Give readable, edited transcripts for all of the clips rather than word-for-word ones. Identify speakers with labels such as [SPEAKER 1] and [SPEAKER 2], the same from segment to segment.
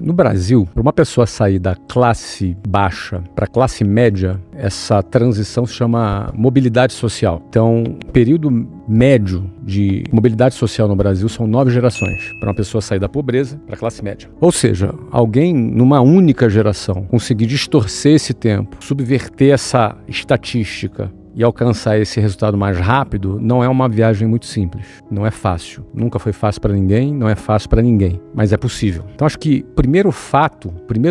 [SPEAKER 1] No Brasil, para uma pessoa sair da classe baixa para a classe média, essa transição se chama mobilidade social. Então, o período médio de mobilidade social no Brasil são 9 gerações, para uma pessoa sair da pobreza para a classe média. Ou seja, alguém numa única geração conseguir distorcer esse tempo, subverter essa estatística e alcançar esse resultado mais rápido, não é uma viagem muito simples. Não é fácil. Nunca foi fácil para ninguém, não é fácil para ninguém. Mas é possível. Então acho que o primeiro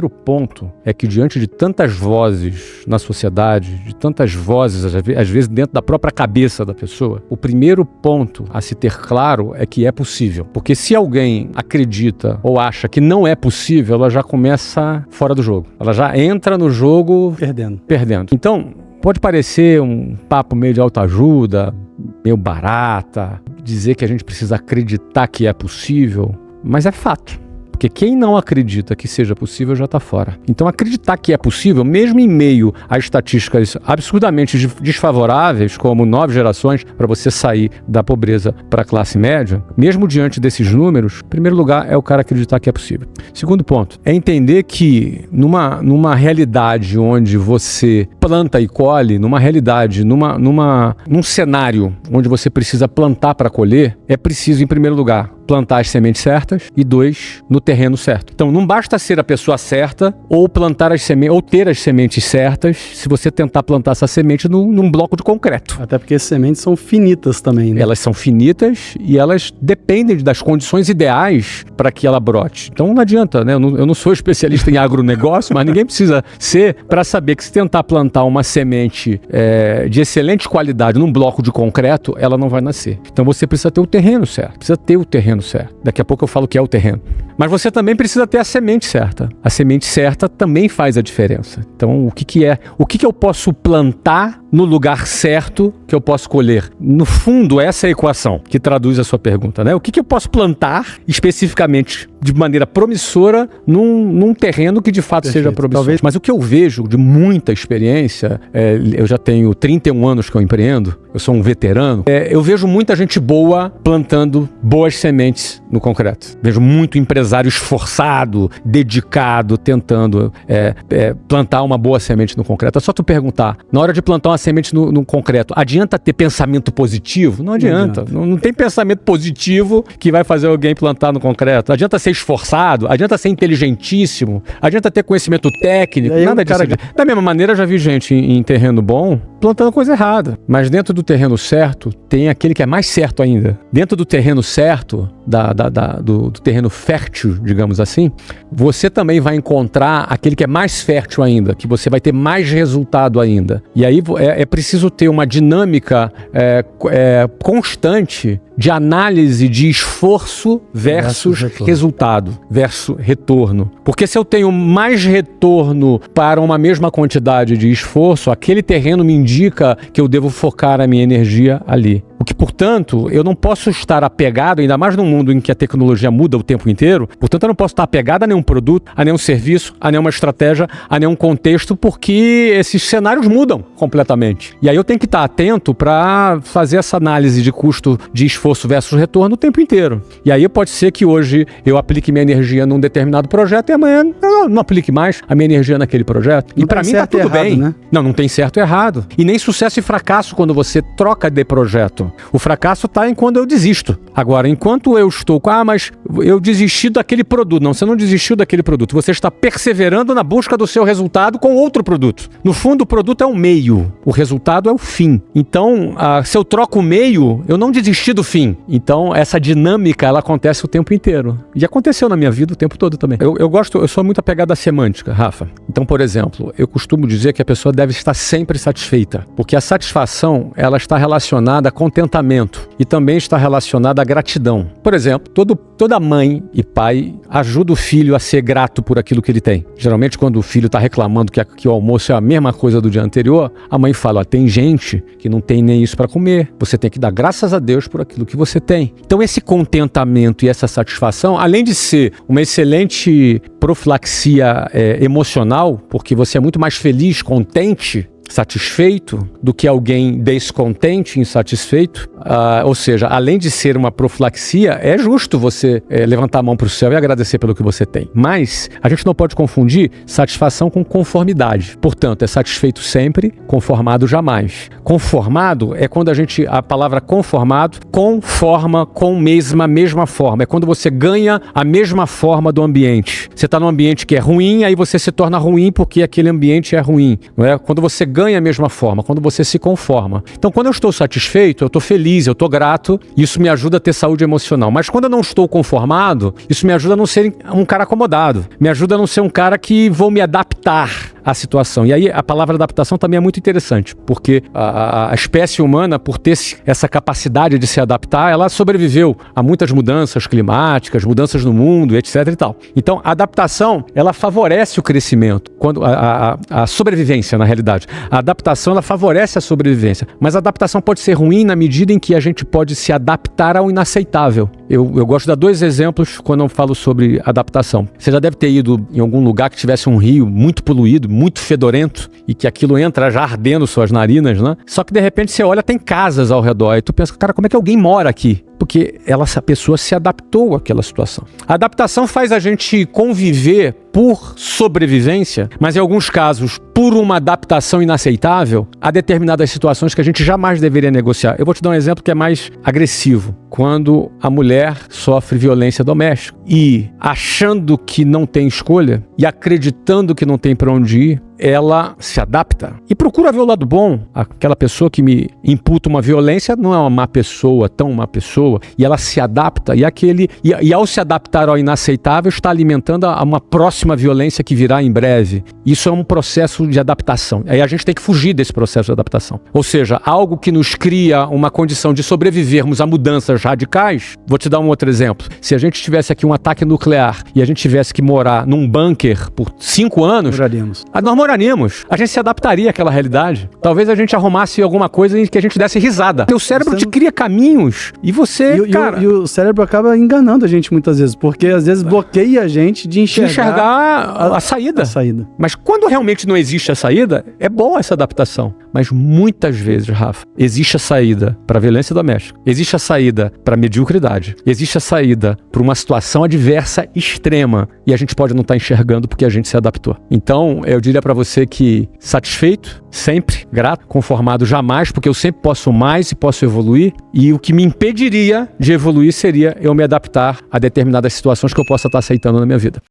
[SPEAKER 1] ponto é que diante de tantas vozes na sociedade, de tantas vozes, às vezes dentro da própria cabeça da pessoa, o primeiro ponto a se ter claro é que é possível. Porque se alguém acredita ou acha que não é possível, ela já começa fora do jogo. Ela já entra no jogo perdendo. Então, pode parecer um papo meio de autoajuda, meio barata, dizer que a gente precisa acreditar que é possível, mas é fato. Porque quem não acredita que seja possível já está fora. Então acreditar que é possível, mesmo em meio a estatísticas absurdamente desfavoráveis, como 9 gerações para você sair da pobreza para a classe média, mesmo diante desses números, em primeiro lugar é o cara acreditar que é possível. Segundo ponto, é entender que numa realidade onde você planta e colhe, numa realidade, num cenário onde você precisa plantar para colher, é preciso, em primeiro lugar, plantar as sementes certas e 2, no terreno certo. Então não basta ser a pessoa certa ou plantar as sementes, ou ter as sementes certas, se você tentar plantar essa semente num bloco de concreto.
[SPEAKER 2] Até porque as sementes são finitas também, né?
[SPEAKER 1] Elas são finitas e elas dependem das condições ideais para que ela brote. Então não adianta, né? Eu não sou especialista em agronegócio, mas ninguém precisa ser para saber que se tentar plantar uma semente de excelente qualidade num bloco de concreto, ela não vai nascer. Então você precisa ter o terreno certo, precisa ter o terreno certo. Daqui a pouco eu falo que é o terreno. Mas você também precisa ter a semente certa. A semente certa também faz a diferença. Então, o que eu posso plantar no lugar certo que eu posso colher? No fundo, essa é a equação que traduz a sua pergunta, né? O que eu posso plantar especificamente de maneira promissora num terreno que de fato seja promissor? Talvez. Mas o que eu vejo de muita experiência, eu já tenho 31 anos que eu empreendo, eu sou um veterano, eu vejo muita gente boa plantando boas sementes no concreto. Vejo muito empresário esforçado, dedicado, tentando plantar uma boa semente no concreto. É só tu perguntar, na hora de plantar uma semente no concreto, adianta ter pensamento positivo? Não adianta. Não tem pensamento positivo que vai fazer alguém plantar no concreto. Adianta ser esforçado, adianta ser inteligentíssimo, adianta ter conhecimento técnico, nada disso. Da mesma maneira, já vi gente em terreno bom plantando coisa errada. Mas dentro do terreno certo, tem aquele que é mais certo ainda. Dentro do terreno certo, do terreno fértil, digamos assim, você também vai encontrar aquele que é mais fértil ainda, que você vai ter mais resultado ainda. E aí é preciso ter uma dinâmica constante de análise de esforço versus resultado, versus retorno. Porque se eu tenho mais retorno para uma mesma quantidade de esforço, aquele terreno me indica que eu devo focar a minha energia ali. O que, portanto, eu não posso estar apegado, ainda mais num mundo em que a tecnologia muda o tempo inteiro, portanto eu não posso estar apegado a nenhum produto, a nenhum serviço, a nenhuma estratégia, a nenhum contexto, porque esses cenários mudam completamente. E aí eu tenho que estar atento para fazer essa análise de custo de esforço versus retorno o tempo inteiro. E aí pode ser que hoje eu aplique minha energia num determinado projeto e amanhã eu não aplique mais a minha energia naquele projeto. E para mim tá tudo bem. Né? Não tem certo e errado. E nem sucesso e fracasso quando você troca de projeto. O fracasso está em quando eu desisto. Agora, enquanto eu estou mas eu desisti daquele produto. Não, você não desistiu daquele produto. Você está perseverando na busca do seu resultado com outro produto. No fundo, o produto é o meio. O resultado é o fim. Então, se eu troco o meio, eu não desisti do fim. Então, essa dinâmica, ela acontece o tempo inteiro. E aconteceu na minha vida o tempo todo também. Eu sou muito apegado à semântica, Rafa. Então, por exemplo, eu costumo dizer que a pessoa deve estar sempre satisfeita. Porque a satisfação, ela está relacionada a contentamento e também está relacionada à gratidão. Por exemplo, toda mãe e pai ajuda o filho a ser grato por aquilo que ele tem. Geralmente, quando o filho está reclamando que o almoço é a mesma coisa do dia anterior, a mãe fala, tem gente que não tem nem isso para comer. Você tem que dar graças a Deus por aquilo que você tem. Então, esse contentamento e essa satisfação, além de ser uma excelente profilaxia emocional, porque você é muito mais feliz, contente, satisfeito do que alguém descontente, insatisfeito. Ou seja, além de ser uma profilaxia, é justo você levantar a mão para o céu e agradecer pelo que você tem. Mas a gente não pode confundir satisfação com conformidade. Portanto, é satisfeito sempre, conformado jamais. Conformado é quando a palavra conformado conforma com mesma forma. É quando você ganha a mesma forma do ambiente. Você está num ambiente que é ruim, aí você se torna ruim porque aquele ambiente é ruim. Não é? Quando você ganha a mesma forma, quando você se conforma. Então, quando eu estou satisfeito, eu estou feliz, eu estou grato, isso me ajuda a ter saúde emocional. Mas quando eu não estou conformado, isso me ajuda a não ser um cara acomodado. Me ajuda a não ser um cara que vou me adaptar à situação. E aí a palavra adaptação também é muito interessante, porque a espécie humana, por ter essa capacidade de se adaptar, ela sobreviveu a muitas mudanças climáticas, mudanças no mundo, etc e tal. Então, a adaptação, ela favorece o crescimento, quando a sobrevivência, na realidade. A adaptação, ela favorece a sobrevivência, mas a adaptação pode ser ruim na medida em que a gente pode se adaptar ao inaceitável. Eu gosto de dar 2 exemplos quando eu falo sobre adaptação. Você já deve ter ido em algum lugar que tivesse um rio muito poluído, muito fedorento, e que aquilo entra já ardendo suas narinas, né? Só que de repente você olha, tem casas ao redor, e tu pensa, cara, como é que alguém mora aqui? Porque essa pessoa se adaptou àquela situação. A adaptação faz a gente conviver por sobrevivência, mas em alguns casos, por uma adaptação inaceitável a determinadas situações que a gente jamais deveria negociar. Eu vou te dar um exemplo que é mais agressivo. Quando a mulher sofre violência doméstica e, achando que não tem escolha e acreditando que não tem para onde ir, ela se adapta e procura ver o lado bom. Aquela pessoa que me imputa uma violência não é uma má pessoa, tão má pessoa, e ela se adapta, e ao se adaptar ao inaceitável, está alimentando uma próxima violência que virá em breve. Isso é um processo de adaptação. Aí a gente tem que fugir desse processo de adaptação. Ou seja, algo que nos cria uma condição de sobrevivermos a mudanças radicais. Vou te dar um outro exemplo. Se a gente tivesse aqui um ataque nuclear e a gente tivesse que morar num bunker por 5 anos, nós moraríamos. A gente se adaptaria àquela realidade. Talvez a gente arrumasse alguma coisa em que a gente desse risada. Teu cérebro te cria caminhos e você,
[SPEAKER 2] E o cérebro acaba enganando a gente muitas vezes, porque às vezes bloqueia a gente de enxergar
[SPEAKER 1] a saída.
[SPEAKER 2] A saída.
[SPEAKER 1] Mas quando realmente não existe a saída, é boa essa adaptação. Mas muitas vezes, Rafa, existe a saída para a violência doméstica, existe a saída para a mediocridade, existe a saída para uma situação adversa extrema e a gente pode não estar enxergando porque a gente se adaptou. Então, eu diria para você que satisfeito, sempre, grato, conformado jamais, porque eu sempre posso mais e posso evoluir, e o que me impediria de evoluir seria eu me adaptar a determinadas situações que eu possa estar aceitando na minha vida.